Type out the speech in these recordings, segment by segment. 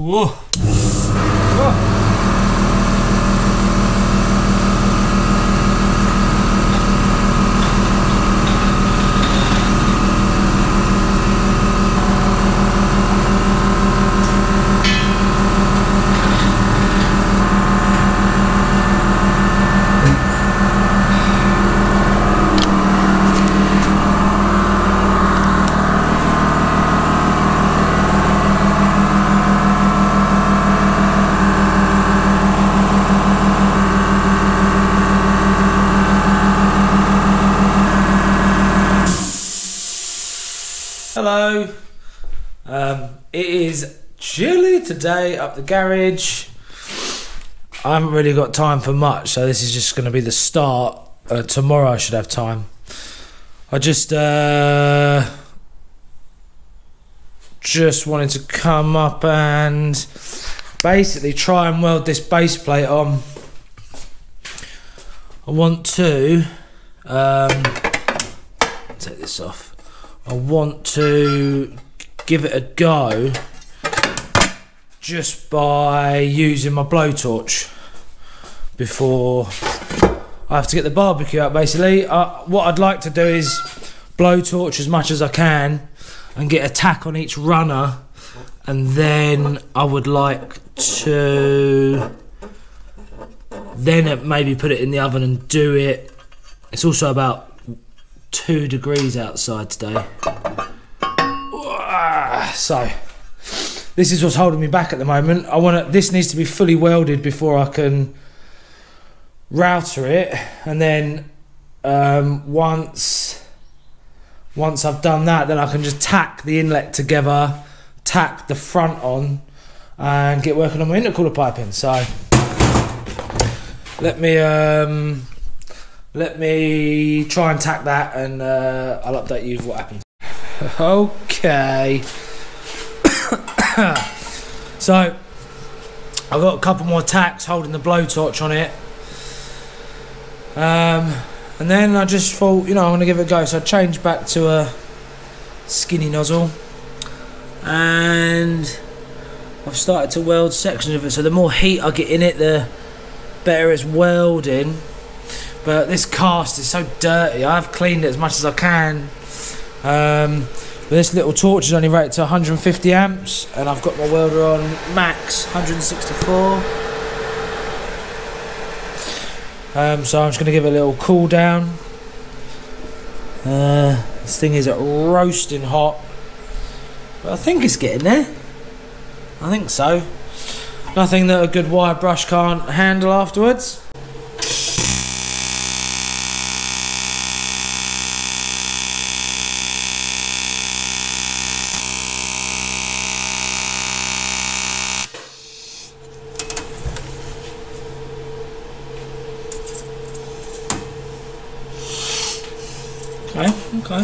Whoa. Whoa. Hello, it is chilly today up the garage. I haven't really got time for much, so this is just going to be the start. Tomorrow I should have time. I just wanted to come up and basically try and weld this base plate on. I want to take this off. I want to give it a go just by using my blowtorch before I have to get the barbecue out. Basically, what I'd like to do is blowtorch as much as I can and get a tack on each runner, and then I would like to then maybe put it in the oven and do it. It's also about 2 degrees outside today, so this is what's holding me back at the moment. This needs to be fully welded before I can router it, and then once I've done that, then I can just tack the inlet together, tack the front on, and get working on my intercooler piping. So let me try and tack that, and I'll update you with what happens. Okay. So I've got a couple more tacks holding the blowtorch on it. And then I just thought, I'm going to give it a go. So I changed back to a skinny nozzle, and I've started to weld sections of it. So the more heat I get in it, the better it's welding. But this cast is so dirty. I've cleaned it as much as I can. But this little torch is only rated to 150 amps, and I've got my welder on max 164. So I'm just going to give it a little cool down. This thing is roasting hot, but I think it's getting there. I think so. Nothing that a good wire brush can't handle afterwards. Okay.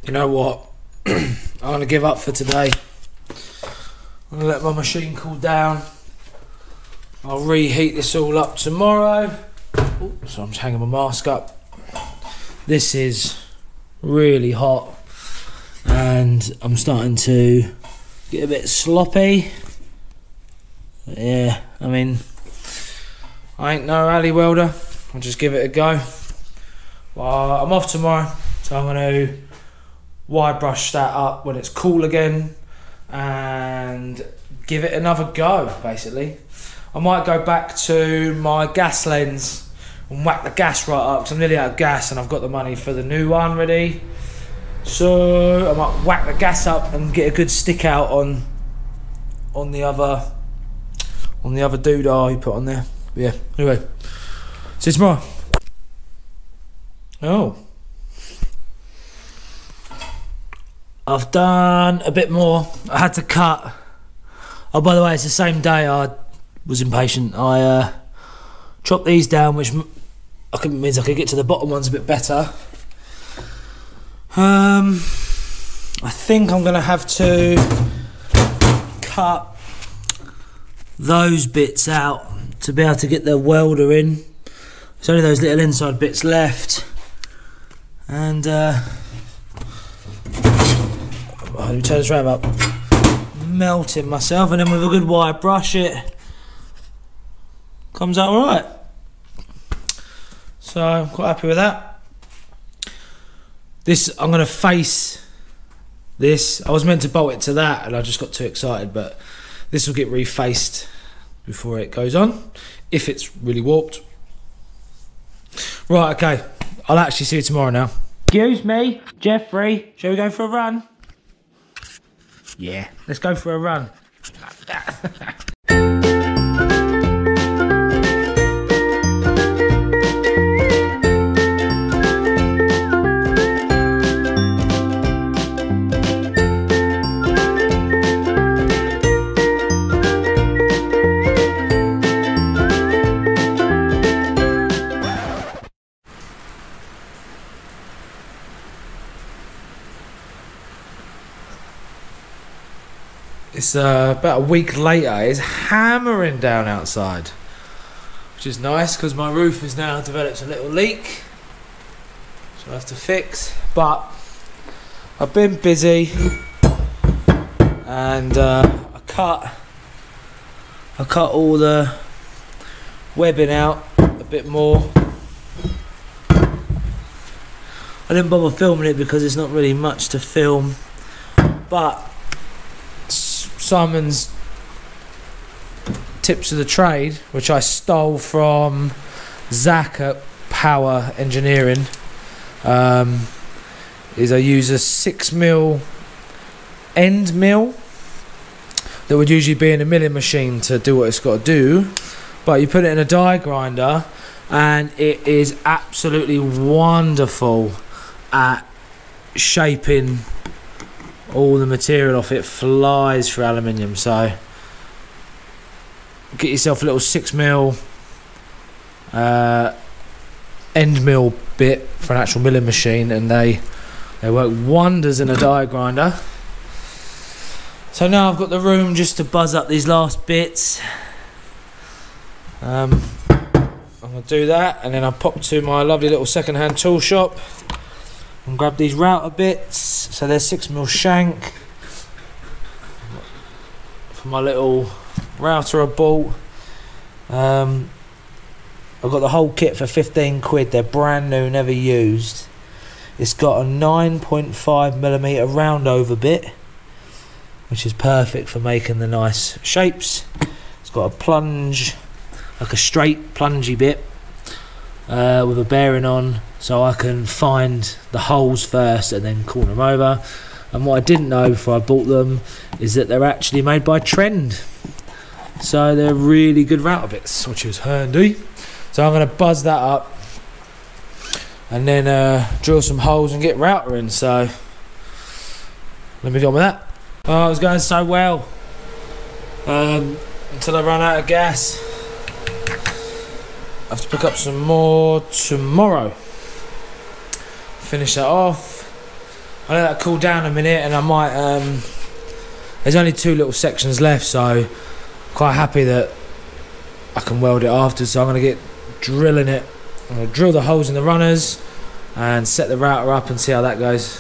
You know what? I'm going to give up for today. I'm going to let my machine cool down. I'll reheat this all up tomorrow. So I'm just hanging my mask up. This is really hot, and I'm starting to get a bit sloppy. But yeah, I mean, I ain't no alley welder. I'll just give it a go. Well, I'm off tomorrow, so I'm going to wire brush that up when it's cool again and give it another go. Basically, I might go back to my gas lens and whack the gas right up, because I'm nearly out of gas and I've got the money for the new one ready. So I might whack the gas up and get a good stick out on the other doodah you put on there. But yeah, anyway, see you tomorrow. Oh, I've done a bit more. I had to cut. Oh, by the way, it's the same day. I was impatient. I chopped these down, which means I could get to the bottom ones a bit better. I think I'm going to have to cut those bits out to be able to get the welder in. There's only those little inside bits left. And let me turn this round up. Melting myself, and then with a good wire brush it comes out alright. So I'm quite happy with that. This, I'm going to face this. I was meant to bolt it to that and I just got too excited, but this will get refaced before it goes on, if it's really warped. Right, okay, I'll actually see you tomorrow now. Excuse me, Jeffrey, shall we go for a run? Yeah, let's go for a run. It's about a week later. It's hammering down outside, which is nice because my roof has now developed a little leak, which I'll have to fix. But I've been busy, and I cut all the webbing out a bit more. I didn't bother filming it because it's not really much to film, but Simon's tips of the trade, which I stole from Zach at Power Engineering, is I use a 6mm end mill that would usually be in a milling machine to do what it's got to do, but you put it in a die grinder and it is absolutely wonderful at shaping all the material off. It flies for aluminium. So get yourself a little 6mm end mill bit for an actual milling machine, and they work wonders in a die grinder. So now I've got the room just to buzz up these last bits. I'm going to do that, and then I'll pop to my lovely little second-hand tool shop and grab these router bits. So there's 6mm shank for my little router I bought. I've got the whole kit for 15 quid. They're brand new, never used. It's got a 9.5mm round over bit, which is perfect for making the nice shapes. It's got a plunge, like a straight plungy bit with a bearing on, so I can find the holes first and then corner them over. And what I didn't know before I bought them is that they're actually made by Trend, so they're really good router bits, which is handy. So I'm going to buzz that up and then drill some holes and get router in. So let me get on with that. Oh, it was going so well until I ran out of gas. I have to pick up some more tomorrow. Finish that off. I'll let that cool down a minute, and I might there's only 2 little sections left, so I'm quite happy that I can weld it after. So I'm going to get drilling it. I'm going to drill the holes in the runners and set the router up and see how that goes.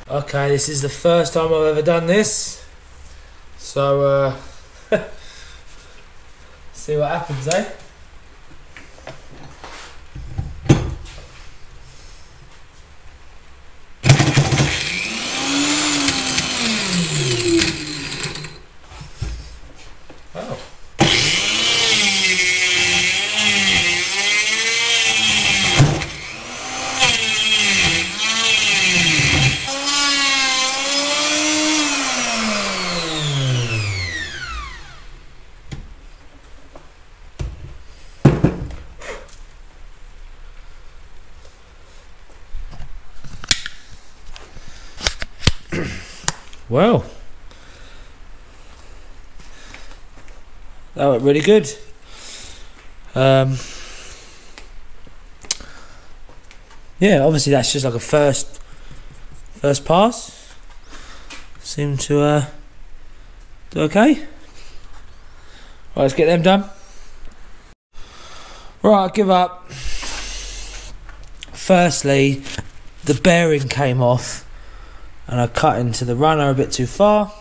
Okay, this is the first time I've ever done this, so see what happens, eh? Well, that went really good. Yeah, obviously that's just like a first pass. Seemed to do okay. Right, let's get them done. Right, I'll give up. Firstly, the bearing came off and I cut into the runner a bit too far.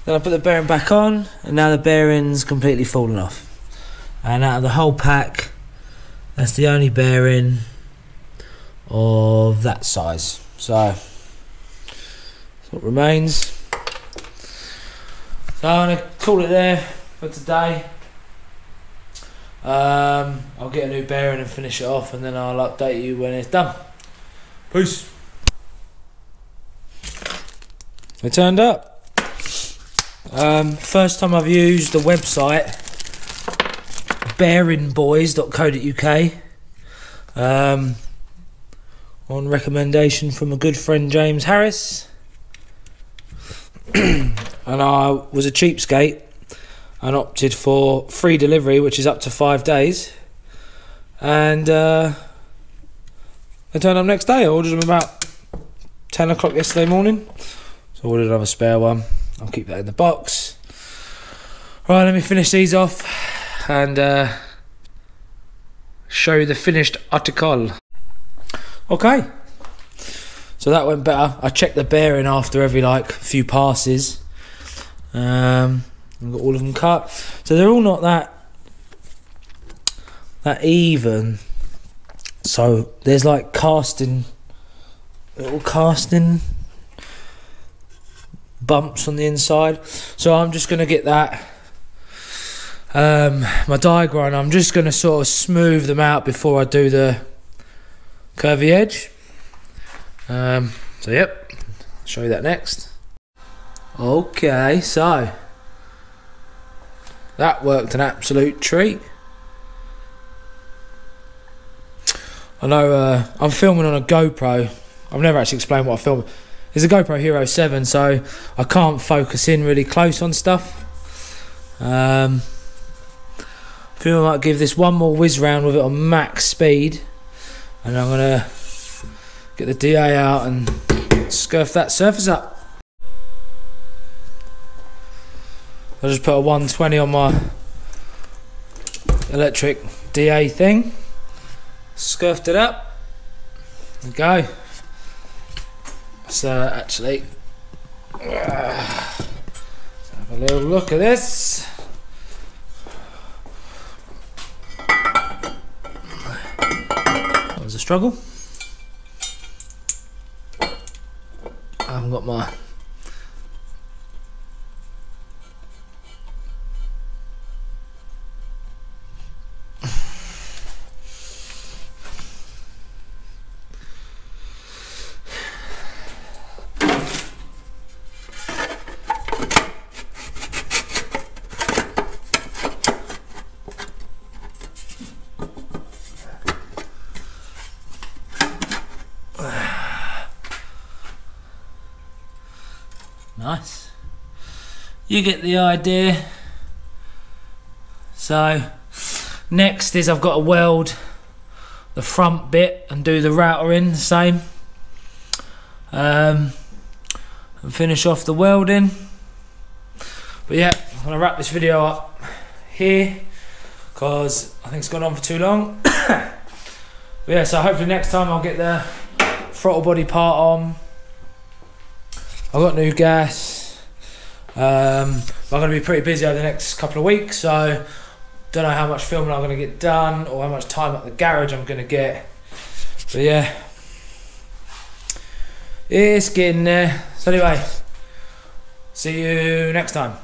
Then I put the bearing back on and now the bearing's completely fallen off. And out of the whole pack, that's the only bearing of that size. So that's what remains. So I'm going to call it there for today. I'll get a new bearing and finish it off, and then I'll update you when it's done. Peace. It turned up. First time I've used the website bearingboys.co.uk on recommendation from a good friend James Harris. And I was a cheapskate and opted for free delivery, which is up to 5 days, and they turned up next day. I ordered them about 10 o'clock yesterday morning, so I ordered another spare one. I'll keep that in the box. Right, let me finish these off and show you the finished article. Okay, so that went better. I checked the bearing after every few passes. I've got all of them cut, so they're all not that even. So there's like little casting bumps on the inside. So I'm just gonna get that my die grinder. I'm just gonna sort of smooth them out before I do the curvy edge. So yep, I'll show you that next. Okay, so that worked an absolute treat. I know I'm filming on a GoPro. I've never actually explained what I film. It's a GoPro Hero 7, so I can't focus in really close on stuff. I feel I might give this one more whiz round with it on max speed, and I'm gonna get the DA out and scuff that surface up. I just put a 120 on my electric DA thing, scuffed it up. There we go. So actually, let's have a little look at this. That was a struggle. I haven't got my nice. You get the idea. So next is I've got to weld the front bit and do the router in the same, and finish off the welding. But yeah, I'm gonna wrap this video up here because I think it's gone on for too long. But yeah, so hopefully next time I'll get the throttle body part on. I've got new gas. I'm going to be pretty busy over the next couple of weeks, so don't know how much filming I'm going to get done or how much time at the garage I'm going to get. But yeah, it's getting there. So anyway, see you next time.